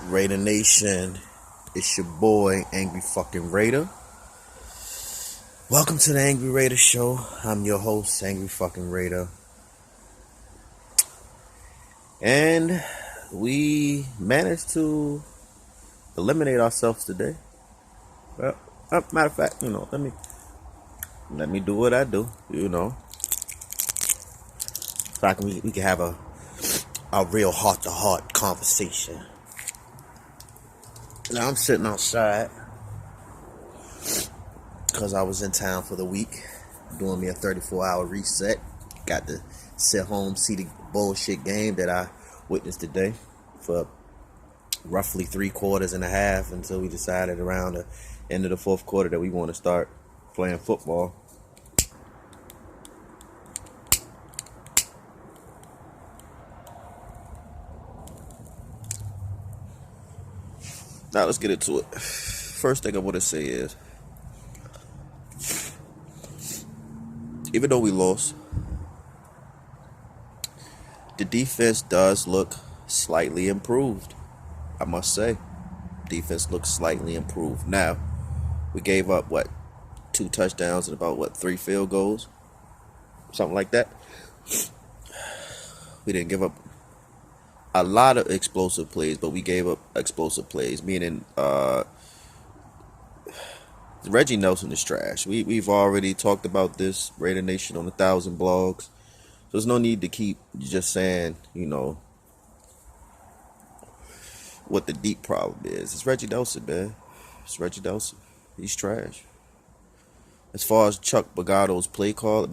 Raider Nation, it's your boy, Angry fucking Raider. Welcome to the Angry Raider Show. I'm your host, Angry fucking Raider. And we managed to eliminate ourselves today. Well, matter of fact, let me do what I do, So we can have a real heart-to-heart conversation. Now I'm sitting outside because I was in town for the week, doing me a 34-hour reset. Got to sit home, see the bullshit game that I witnessed today for roughly 3 quarters and a half until we decided around the end of the fourth quarter that we want to start playing football. Now let's get into it. First thing I want to say is, even though we lost, the defense does look slightly improved. I must say, defense looks slightly improved. Now, we gave up 2 touchdowns and about 3 field goals, something like that. We didn't give up a lot of explosive plays, but we gave up explosive plays, meaning Reggie Nelson is trash. We've already talked about this, Raider Nation, on 1,000 blogs. So there's no need to keep just saying, what the deep problem is. It's Reggie Nelson, man. It's Reggie Nelson. He's trash. As far as Chuck Pagado's play call,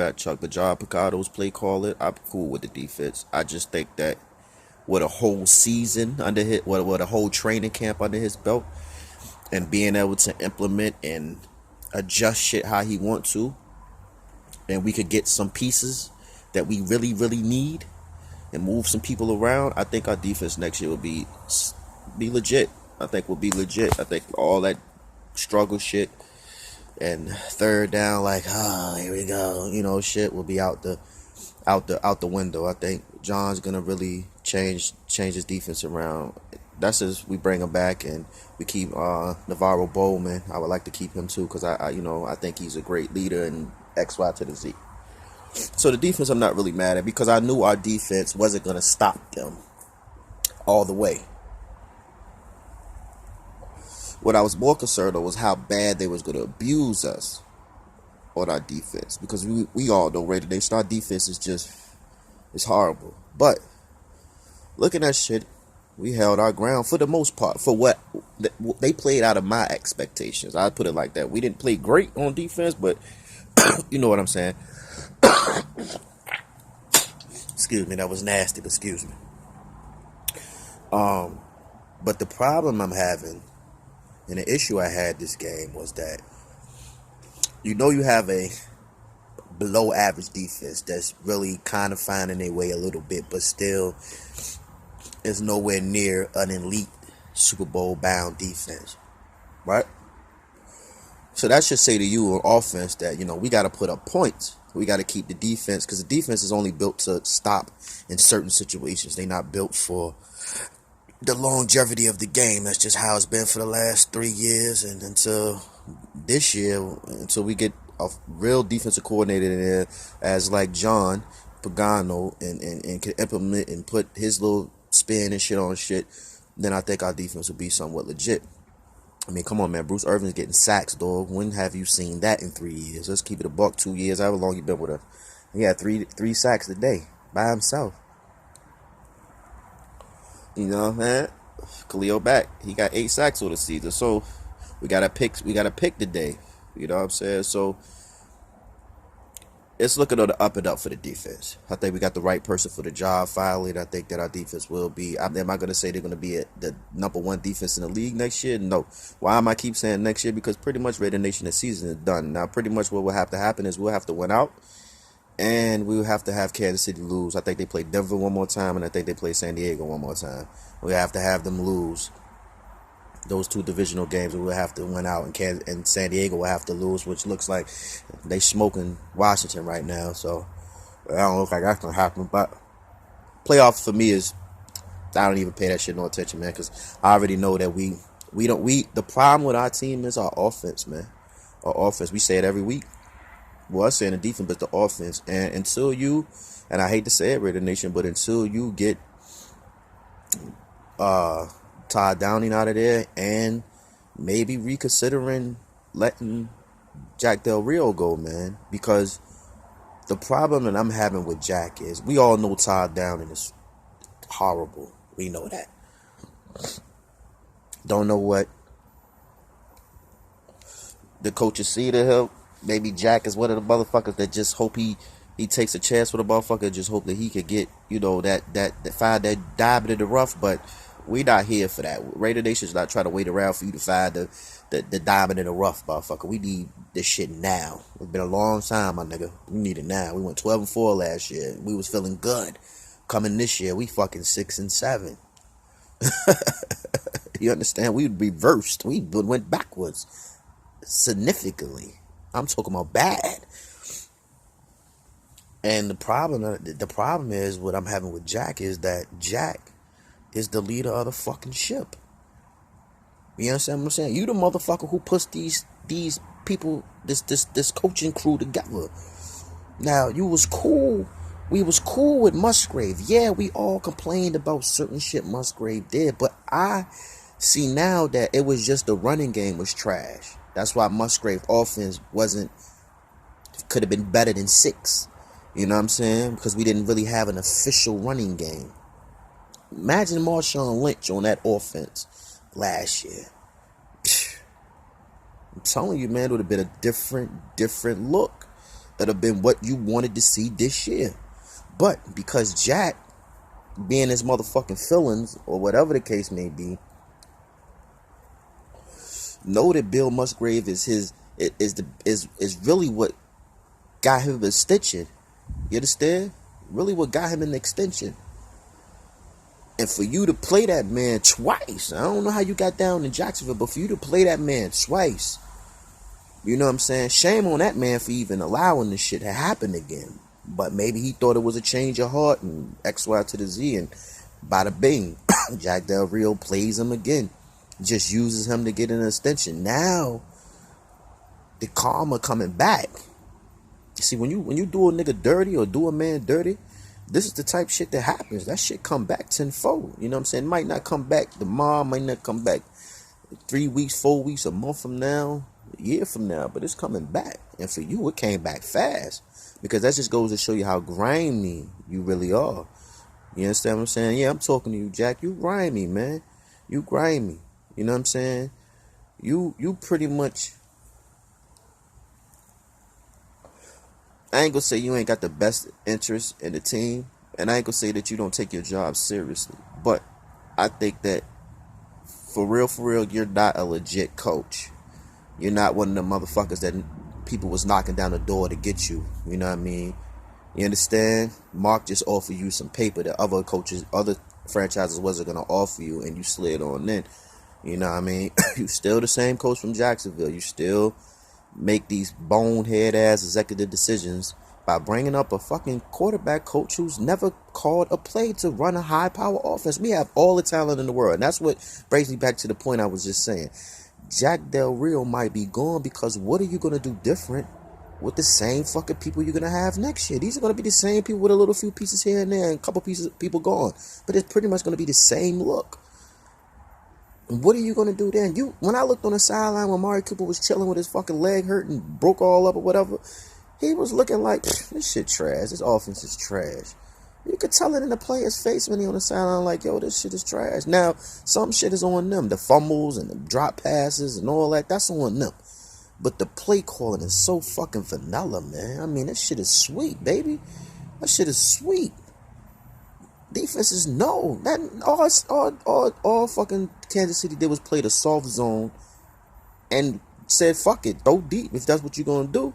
I'm cool with the defense. I just think that with a whole season under with a whole training camp under his belt, and being able to implement and adjust shit how he wants to, and we could get some pieces that we really, really need and move some people around, I think our defense next year will be legit. I think we'll be legit. I think all that struggle shit and third down, here we go, shit will be out the window. I think John's gonna really change his defense around. That's as we bring him back and we keep Navarro Bowman. I would like to keep him too because I think he's a great leader in X, Y to the Z. So the defense I'm not really mad at because I knew our defense wasn't gonna stop them all the way. What I was more concerned of was how bad they was gonna abuse us on our defense, because we all know Raider Nation, our defense is horrible. But looking at shit, we held our ground for the most part for what they played out of my expectations. I put it like that. We didn't play great on defense, but you know what I'm saying. Excuse me, that was nasty, but excuse me. But the problem I'm having and the issue I had this game was that you have a below average defense that's really kind of finding their way a little bit, but still is nowhere near an elite Super Bowl bound defense, right? So that should say to you on offense that, we got to put up points. We got to keep the defense, because the defense is only built to stop in certain situations. They're not built for the longevity of the game. That's just how it's been for the last 3 years, and until this year, until we get a real defensive coordinator in there as like John Pagano and can implement and put his little spin and shit on shit, then I think our defense will be somewhat legit. I mean, come on, man. Bruce Irvin's getting sacks, dog. When have you seen that in 3 years? Let's keep it a buck. 2 years, however long you been with us. He had three sacks a day by himself. Man. Khalil back. He got 8 sacks on the season. So we gotta pick today. You know what I'm saying? So it's looking on the up and up for the defense. I think we got the right person for the job finally, and I think that our defense will be. Am I going to say they're going to be the number 1 defense in the league next year? No. Why am I keep saying next year? Because pretty much Raider Nation this season is done. Now, pretty much what will have to happen is we'll have to win out, and we will have to have Kansas City lose. I think they play Denver one more time, and I think they play San Diego one more time. We have to have them lose those 2 divisional games. We will have to win out, and San Diego will have to lose, which looks like they smoking Washington right now. So I don't look like that's gonna happen. But playoffs for me is I don't even pay that shit no attention, man, because I already know that the problem with our team is our offense, man. Our offense. We say it every week. Well, I say in the defense, but the offense. And until you, and I hate to say it, Raider Nation, but until you get Todd Downing out of there and maybe reconsidering letting Jack Del Rio go, man, because the problem that I'm having with Jack is we all know Todd Downing is horrible. We know that. Don't know what the coaches see to him. Maybe Jack is one of the motherfuckers that just hope he takes a chance with a motherfucker, just hope that he could get, that find that diamond in the rough, but we not here for that. Raider Nation's not trying to wait around for you to find the diamond in the rough, motherfucker. We need this shit now. It's been a long time, my nigga. We need it now. We went 12-4 last year. We was feeling good. Coming this year, we fucking 6-7. You understand? We reversed. We went backwards significantly. I'm talking about bad. And the problem is what I'm having with Jack is that Jack is the leader of the fucking ship. You understand what I'm saying? You the motherfucker who puts these people, this coaching crew together. Now, you was cool. We was cool with Musgrave. Yeah, we all complained about certain shit Musgrave did, but I see now that it was just the running game was trash. That's why Musgrave offense could have been better than 6. You know what I'm saying? Because we didn't really have an official running game. Imagine Marshawn Lynch on that offense last year. I'm telling you, man, it would have been a different look. It would have been what you wanted to see this year. But because Jack, being his motherfucking feelings, or whatever the case may be, know that Bill Musgrave is really what got him an extension. You understand? Really what got him an extension. And for you to play that man twice, I don't know how you got down in Jacksonville, but for you to play that man twice, you know what I'm saying? Shame on that man for even allowing this shit to happen again. But maybe he thought it was a change of heart and X, Y to the Z, and bada bing, Jack Del Rio plays him again. Just uses him to get an extension. Now, the karma coming back. You see, when you do a nigga dirty or do a man dirty, this is the type shit that happens. That shit come back tenfold. You know what I'm saying? It might not come back tomorrow, might not come back 3 weeks, 4 weeks, a month from now, a year from now, but it's coming back. And for you, it came back fast. Because that just goes to show you how grimy you really are. You understand what I'm saying? Yeah, I'm talking to you, Jack. You grimy, man. You grimy. You know what I'm saying? You pretty much... I ain't gonna say you ain't got the best interest in the team. And I ain't gonna say that you don't take your job seriously. But I think that for real, you're not a legit coach. You're not one of the motherfuckers that people was knocking down the door to get you. You know what I mean? You understand? Mark just offered you some paper that other coaches, other franchises wasn't going to offer you, and you slid on in. You know what I mean? You still the same coach from Jacksonville. You still make these bonehead ass executive decisions by bringing up a fucking quarterback coach who's never called a play to run a high power offense. We have all the talent in the world. And that's what brings me back to the point I was just saying. Jack Del Rio might be gone because what are you going to do different with the same fucking people you're going to have next year? These are going to be the same people with a little few pieces here and there and a couple pieces people gone. But it's pretty much going to be the same look. And what are you going to do then? When I looked on the sideline when Amari Cooper was chilling with his fucking leg hurt and broke all up or whatever, he was looking like, this shit trash. This offense is trash. You could tell it in the player's face when he on the sideline like, yo, this shit is trash. Now, some shit is on them. The fumbles and the drop passes and all that, that's on them. But the play calling is so fucking vanilla, man. I mean, that shit is sweet, baby. That shit is sweet. Defenses know. That all fucking Kansas City did was play the soft zone and said, fuck it, throw deep. If that's what you're going to do,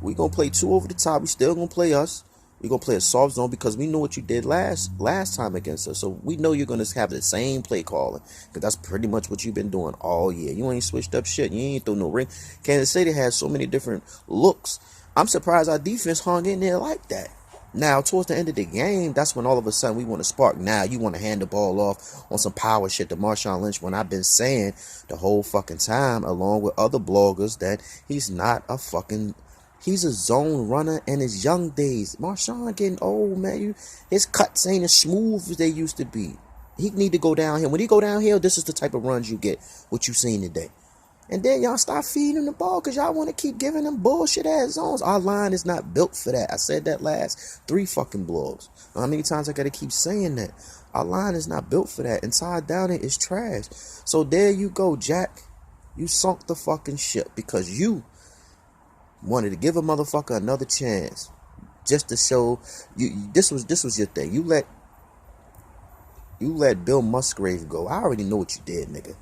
we're going to play 2 over the top. We still going to play us. We're going to play a soft zone because we know what you did last time against us. So we know you're going to have the same play calling because that's pretty much what you've been doing all year. You ain't switched up shit. You ain't throw no ring. Kansas City has so many different looks. I'm surprised our defense hung in there like that. Now, towards the end of the game, that's when all of a sudden we want to spark. Now, you want to hand the ball off on some power shit to Marshawn Lynch, when I've been saying the whole fucking time, along with other bloggers, that he's not a fucking... He's a zone runner in his young days. Marshawn getting old, man. His cuts ain't as smooth as they used to be. He need to go downhill. When he go downhill, this is the type of runs you get, what you seen today. And then y'all stop feeding him the ball because y'all want to keep giving him bullshit ass zones. Our line is not built for that. I said that last 3 fucking blogs. How many times I got to keep saying that? Our line is not built for that. And Todd Downing is trash. So there you go, Jack. You sunk the fucking ship because you wanted to give a motherfucker another chance, just to show you. This was your thing. You let Bill Musgrave go. I already know what you did, nigga.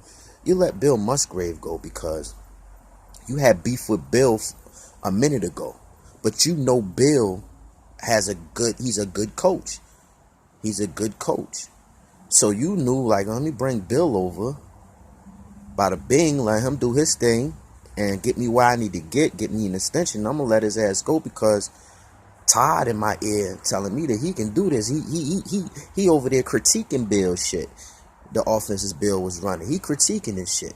You let Bill Musgrave go because you had beef with Bill a minute ago, but you know Bill he's a good coach. He's a good coach. So you knew, like, let me bring Bill over. Bada bing, let him do his thing and get me where I need to get me an extension. I'm gonna let his ass go because Todd in my ear telling me that he can do this. He over there critiquing Bill shit. The offenses Bill was running. He critiquing this shit.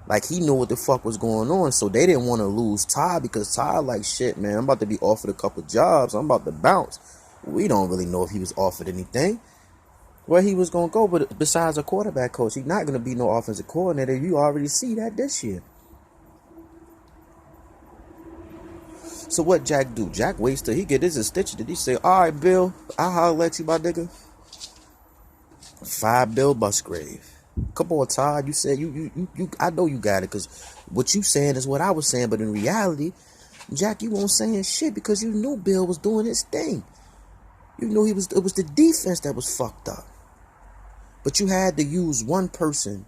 Like, he knew what the fuck was going on. So they didn't want to lose Todd because Todd like, shit, man, I'm about to be offered a couple jobs. I'm about to bounce. We don't really know if he was offered anything, where he was going to go. But besides a quarterback coach, he's not going to be no offensive coordinator. You already see that this year. So what Jack do? Jack waits till he get his extension. Did he say, all right, Bill, I'll holler at you, my nigga? 5 Bill Musgrave. Come on, Todd. You said you I know you got it, because what you saying is what I was saying. But in reality, Jack, you won't saying shit because you knew Bill was doing his thing. You knew it was the defense that was fucked up. But you had to use one person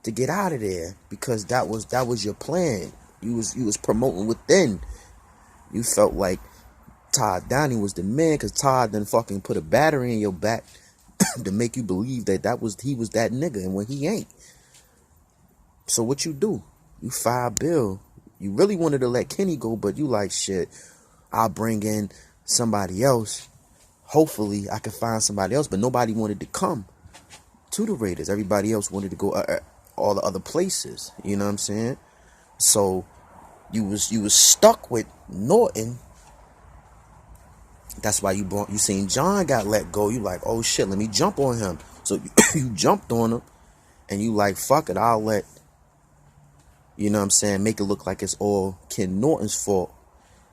to get out of there because that was your plan. You was promoting within. You felt like Todd Downing was the man because Todd done fucking put a battery in your back to make you believe that he was that nigga, and when he ain't. So what you do? You fire Bill. You really wanted to let Kenny go, but you like, shit, I'll bring in somebody else. Hopefully I can find somebody else, but nobody wanted to come to the Raiders. Everybody else wanted to go all the other places. You know what I'm saying? So you was stuck with Norton. That's why you seen John got let go. You like, oh shit, let me jump on him. So you jumped on him, and you like, fuck it, I'll let, you know what I'm saying, make it look like it's all Ken Norton's fault.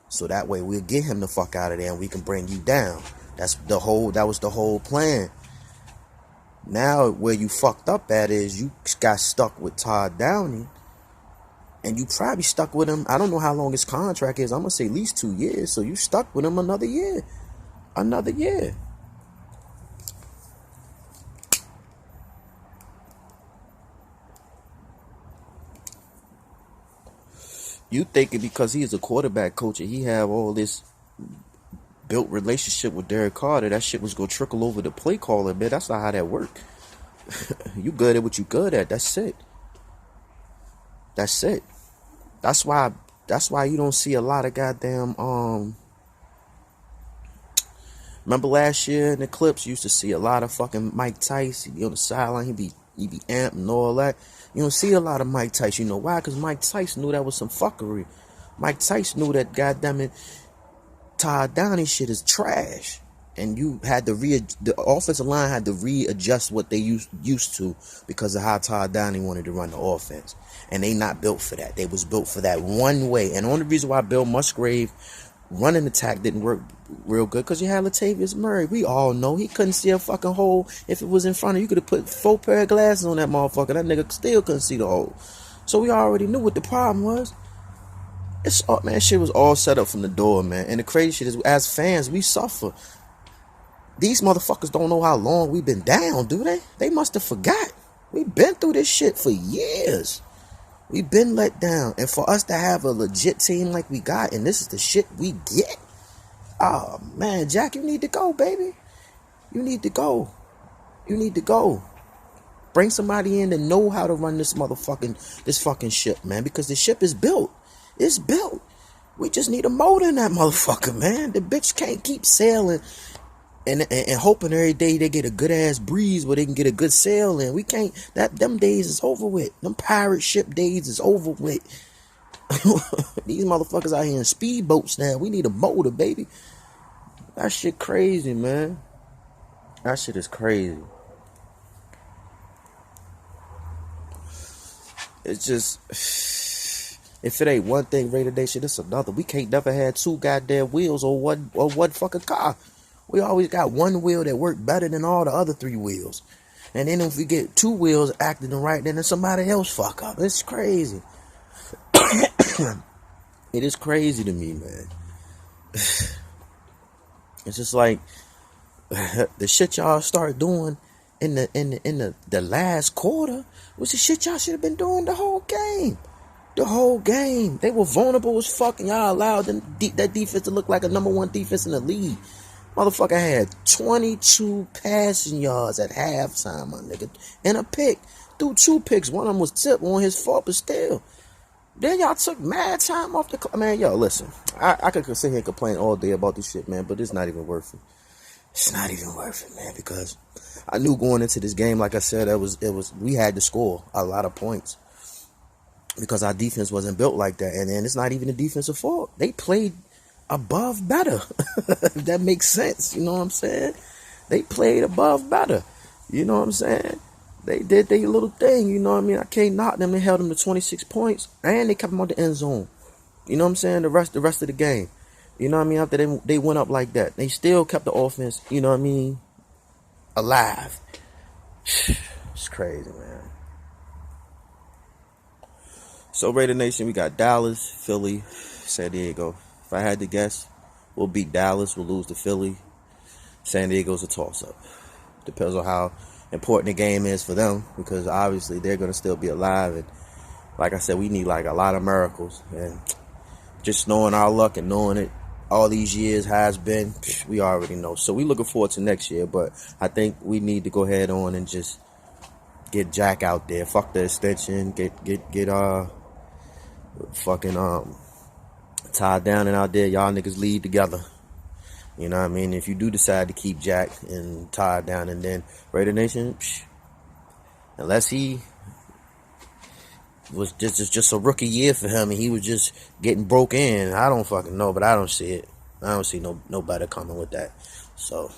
So that way we'll get him the fuck out of there and we can bring you down. That was the whole plan. Now where you fucked up at is you got stuck with Todd Downing. And you probably stuck with him. I don't know how long his contract is. I'm going to say at least 2 years. So you stuck with him another year. Another year. You thinking because he is a quarterback coach and he have all this built relationship with Derek Carter, that shit was going to trickle over the play caller, man. That's not how that work. You good at what you good at. That's it. That's it. That's why you don't see a lot of goddamn remember last year in the clips, you used to see a lot of fucking Mike Tice. He'd be on the sideline, he'd be amped and all that. You don't see a lot of Mike Tice. You know why? Because Mike Tice knew that was some fuckery. Mike Tice knew that, goddamn it, Todd Downing shit is trash. And you had to the offensive line had to readjust what they used to because of how Todd Downing wanted to run the offense. And they not built for that. They was built for that one way. And the only reason why Bill Musgrave running attack didn't work real good because you had Latavius Murray. We all know he couldn't see a fucking hole if it was in front of you. You could have put 4 pair of glasses on that motherfucker. That nigga still couldn't see the hole. So we already knew what the problem was. Man, shit was all set up from the door, man. And the crazy shit is, as fans, we suffer. These motherfuckers don't know how long we've been down, do they? They must have forgot. We've been through this shit for years. We've been let down. And for us to have a legit team like we got, and this is the shit we get. Oh, man, Jack, you need to go, baby. You need to go. You need to go. Bring somebody in that know how to run this fucking ship, man. Because the ship is built. It's built. We just need a motor in that motherfucker, man. The bitch can't keep sailing and hoping every day they get a good ass breeze where they can get a good sail in. We can't. Them days is over with. Them pirate ship days is over with. These motherfuckers out here in speedboats now. We need a motor, baby. That shit crazy, man. That shit is crazy. It's just, if it ain't one thing Raider Nation, it's another. We can't never have two goddamn wheels or one fucking car. We always got one wheel that work better than all the other three wheels. And then if we get two wheels acting right, then somebody else fuck up. It's crazy. It is crazy to me, man. It's just like the shit y'all start doing in the last quarter was the shit y'all should have been doing the whole game. The whole game. They were vulnerable as fuck, and y'all allowed that defense to look like a number one defense in the league. Motherfucker had 22 passing yards at halftime, my nigga. And a pick. Threw 2 picks. One of them was tipped on his fault, but still. Then y'all took mad time off the clock. Man, yo, listen. I could sit here and complain all day about this shit, man, but it's not even worth it. It's not even worth it, man, because I knew going into this game, like I said, we had to score a lot of points because our defense wasn't built like that. And it's not even the defensive fault. They played above better. If that makes sense. You know what I'm saying? They played above better. You know what I'm saying? They did their little thing. You know what I mean? I can't knock them. They held them to 26 points. And they kept them on the end zone. You know what I'm saying? The rest of the game. You know what I mean? After they went up like that. They still kept the offense, you know what I mean, alive. It's crazy, man. So, Raider Nation, we got Dallas, Philly, San Diego. If I had to guess, we'll beat Dallas, we'll lose to Philly. San Diego's a toss-up. Depends on how important the game is for them, because obviously they're going to still be alive. And like I said, we need like a lot of miracles. And just knowing our luck and knowing it all these years has been, we already know. So we looking forward to next year, but I think we need to go ahead on and just get Jack out there. Fuck the extension. Get fucking Ty down and out there. Y'all niggas lead together. You know what I mean? If you do decide to keep Jack and Ty down, and then Raider Nation, unless he was just a rookie year for him and he was just getting broke in, I don't fucking know, but I don't see it. I don't see nobody coming with that. So,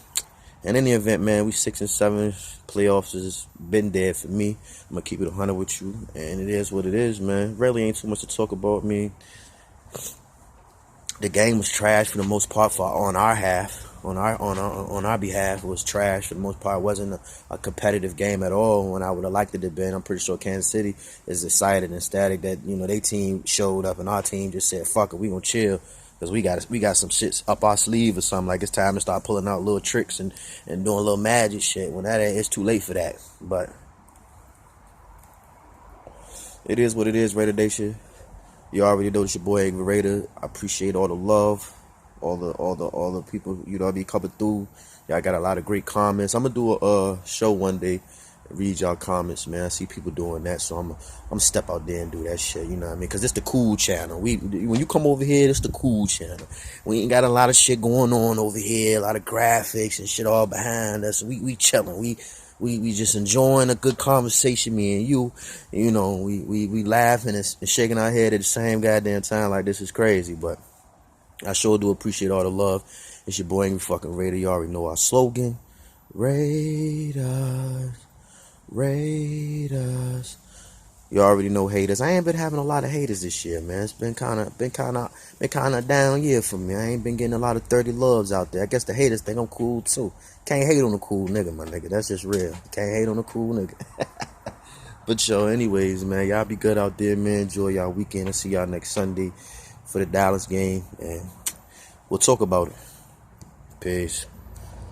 in any event, man, we 6-7. Playoffs has been dead for me. I'm gonna keep it 100 with you, and it is what it is, man. Really ain't too much to talk about. Me, the game was trash for the most part on our half. On our behalf, it was trash for the most part. It wasn't a competitive game at all when I would have liked it to have been. I'm pretty sure Kansas City is excited and ecstatic that, you know, their team showed up and our team just said, fuck it, we gonna chill because we got some shits up our sleeve or something. Like, it's time to start pulling out little tricks and doing a little magic shit. When it's too late for that. But it is what it is, Raider Nation. You already know it's your boy Angry Raider. I appreciate all the love. All the people, you know, be coming through. Y'all got a lot of great comments. I'm gonna do a show one day, read y'all comments, man. I see people doing that, so I'm gonna step out there and do that shit. You know what I mean? Because it's the cool channel. When you come over here, it's the cool channel. We ain't got a lot of shit going on over here, a lot of graphics and shit all behind us. We chilling. We just enjoying a good conversation, me and you. You know, we laughing and shaking our head at the same goddamn time. Like, this is crazy, but I sure do appreciate all the love. It's your boy Angry fucking Raider. You already know our slogan. Raiders. Raiders. You already know haters. I ain't been having a lot of haters this year, man. It's been kind of down year for me. I ain't been getting a lot of 30 loves out there. I guess the haters think I'm cool too. Can't hate on a cool nigga, my nigga. That's just real. Can't hate on a cool nigga. But yo, anyways, man, y'all be good out there, man. Enjoy y'all weekend. I'll see y'all next Sunday for the Dallas game, and we'll talk about it. Peace.